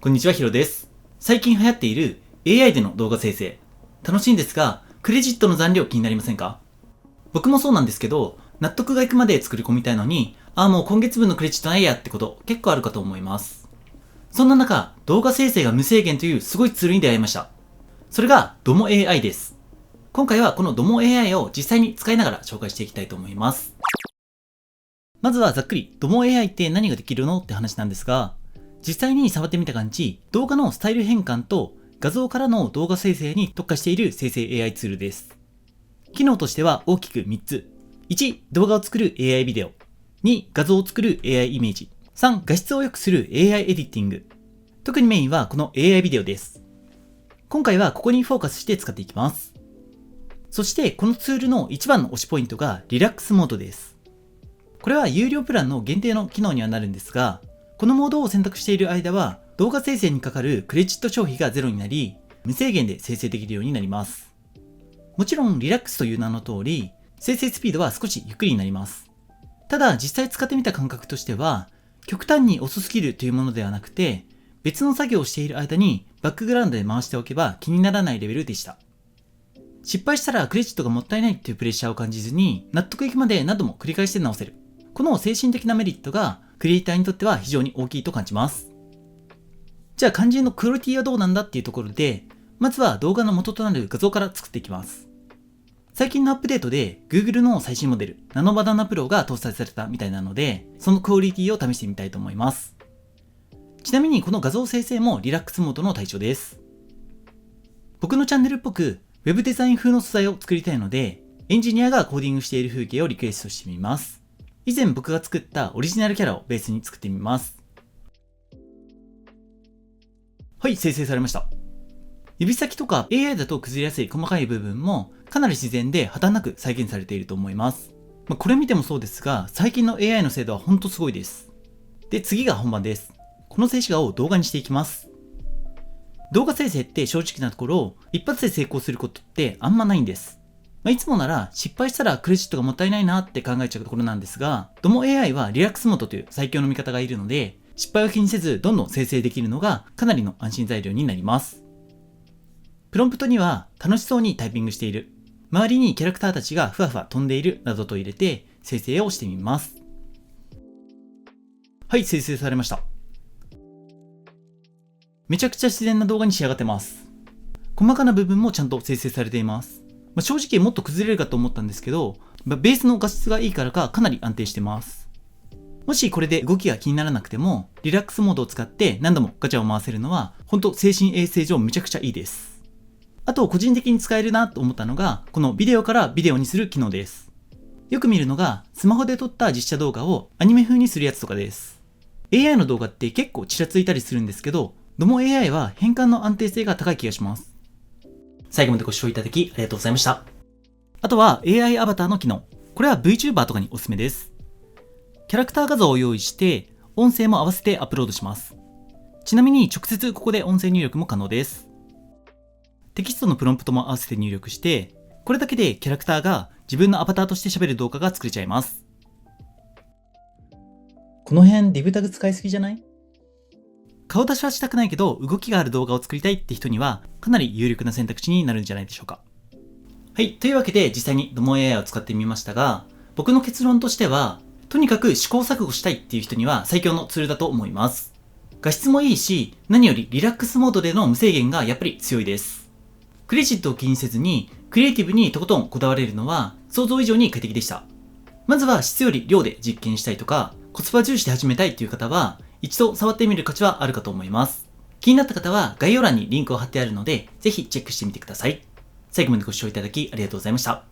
こんにちは、ヒロです。最近流行っている AI での動画生成。楽しいんですが、クレジットの残量気になりませんか？僕もそうなんですけど、納得がいくまで作り込みたいのに、もう今月分のクレジットないやってこと結構あるかと思います。そんな中、動画生成が無制限というすごいツールに出会いました。それが DOMO AI です。今回はこの DOMO AI を実際に使いながら紹介していきたいと思います。まずはざっくり DOMO AI って何ができるのって話なんですが、実際に触ってみた感じ、動画のスタイル変換と画像からの動画生成に特化している生成 AI ツールです。機能としては大きく3つ。1、動画を作る AI ビデオ。2、画像を作る AI イメージ。3、画質を良くする AI エディティング。特にメインはこの AI ビデオです。今回はここにフォーカスして使っていきます。そしてこのツールの一番の推しポイントがリラックスモードです。これは有料プランの限定の機能にはなるんですが、このモードを選択している間は動画生成にかかるクレジット消費がゼロになり、無制限で生成できるようになります。もちろんリラックスという名の通り、生成スピードは少しゆっくりになります。ただ実際使ってみた感覚としては、極端に遅すぎるというものではなくて、別の作業をしている間にバックグラウンドで回しておけば気にならないレベルでした。失敗したらクレジットがもったいないというプレッシャーを感じずに、納得いくまで何度も繰り返して直せる。この精神的なメリットがクリエイターにとっては非常に大きいと感じます。じゃあ肝心のクオリティはどうなんだっていうところで、まずは動画の元となる画像から作っていきます。最近のアップデートで Google の最新モデルナノバナナプロが搭載されたみたいなので、そのクオリティを試してみたいと思います。ちなみにこの画像生成もリラックスモードの対象です。僕のチャンネルっぽく Web デザイン風の素材を作りたいので、エンジニアがコーディングしている風景をリクエストしてみます。以前僕が作ったオリジナルキャラをベースに作ってみます。はい、生成されました。指先とか AI だと崩れやすい細かい部分もかなり自然で破綻なく再現されていると思います。これ見てもそうですが、最近の AI の精度はほんとすごいです。で、次が本番です。この静止画を動画にしていきます。動画生成って正直なところ、一発で成功することってあんまないんです。いつもなら失敗したらクレジットがもったいないなって考えちゃうところなんですが、DOMO AI はリラックスモードという最強の味方がいるので、失敗を気にせずどんどん生成できるのがかなりの安心材料になります。プロンプトには楽しそうにタイピングしている、周りにキャラクターたちがふわふわ飛んでいるなどと入れて生成をしてみます。はい、生成されました。めちゃくちゃ自然な動画に仕上がってます。細かな部分もちゃんと生成されています。正直もっと崩れるかと思ったんですけど、ベースの画質がいいからかなり安定してます。もしこれで動きが気にならなくても、リラックスモードを使って何度もガチャを回せるのは、ほんと精神衛生上めちゃくちゃいいです。あと個人的に使えるなと思ったのが、このビデオからビデオにする機能です。よく見るのが、スマホで撮った実写動画をアニメ風にするやつとかです。AI の動画って結構ちらついたりするんですけど、DOMO AI は変換の安定性が高い気がします。最後までご視聴いただきありがとうございました。あとは AI アバターの機能。これは VTuber とかにおすすめです。キャラクター画像を用意して、音声も合わせてアップロードします。ちなみに直接ここで音声入力も可能です。テキストのプロンプトも合わせて入力して、これだけでキャラクターが自分のアバターとして喋る動画が作れちゃいます。この辺 Div タグ使いすぎじゃない？顔出しはしたくないけど動きがある動画を作りたいって人にはかなり有力な選択肢になるんじゃないでしょうか。はい、というわけで実際に DOMO AI を使ってみましたが、僕の結論としては、とにかく試行錯誤したいっていう人には最強のツールだと思います。画質もいいし、何よりリラックスモードでの無制限がやっぱり強いです。クレジットを気にせずにクリエイティブにとことんこだわれるのは想像以上に快適でした。まずは質より量で実験したいとか、コスパ重視で始めたいっていう方は一度触ってみる価値はあるかと思います。気になった方は概要欄にリンクを貼ってあるので、ぜひチェックしてみてください。最後までご視聴いただきありがとうございました。